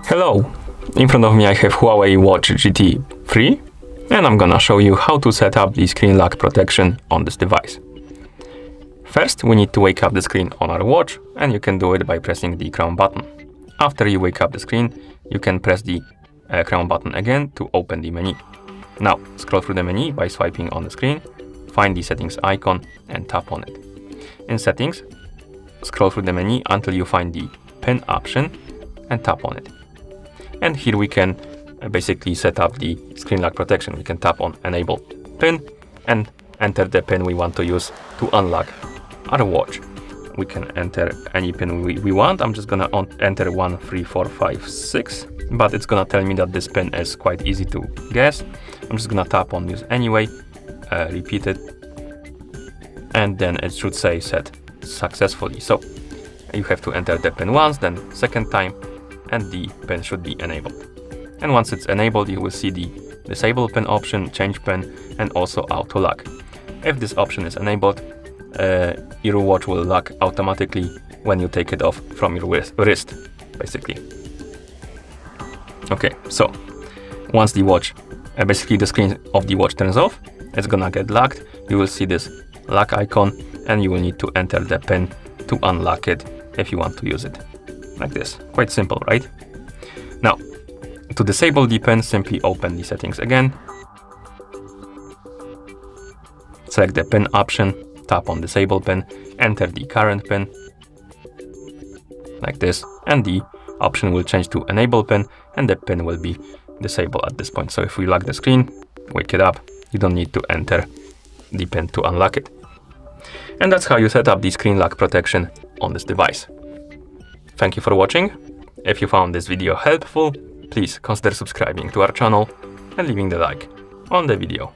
Hello! In front of me I have Huawei Watch GT3 and I'm gonna show you how to set up the screen lock protection on this device. First, we need to wake up the screen on our watch, and you can do it by pressing the crown button. After you wake up the screen, you can press the crown button again to open the menu. Now, scroll through the menu by swiping on the screen, find the settings icon and tap on it. In settings, scroll through the menu until you find the pin option and tap on it. And here we can basically set up the screen lock protection. We can tap on enable pin and enter the pin we want to use to unlock our watch. We can enter any pin we want. I'm just gonna enter 1, 3, 4, 5, 6, but it's gonna tell me that this pin is quite easy to guess. I'm just gonna tap on use anyway, repeat it, and then it should say set successfully. So you have to enter the pin once, then second time, and the pin should be enabled. And once it's enabled, you will see the disable pin option, change pin, and also auto lock. If this option is enabled, your watch will lock automatically when you take it off from your wrist, basically. Okay, so once the watch, basically the screen of the watch turns off, it's gonna get locked. You will see this lock icon, and you will need to enter the pin to unlock it if you want to use it. Like this. Quite simple, right? Now, to disable the pin, simply open the settings again. Select the pin option, tap on disable pin, enter the current pin, like this, and the option will change to enable pin, and the pin will be disabled at this point. So if we lock the screen, wake it up, you don't need to enter the pin to unlock it. And that's how you set up the screen lock protection on this device. Thank you for watching. If you found this video helpful, please consider subscribing to our channel and leaving the like on the video.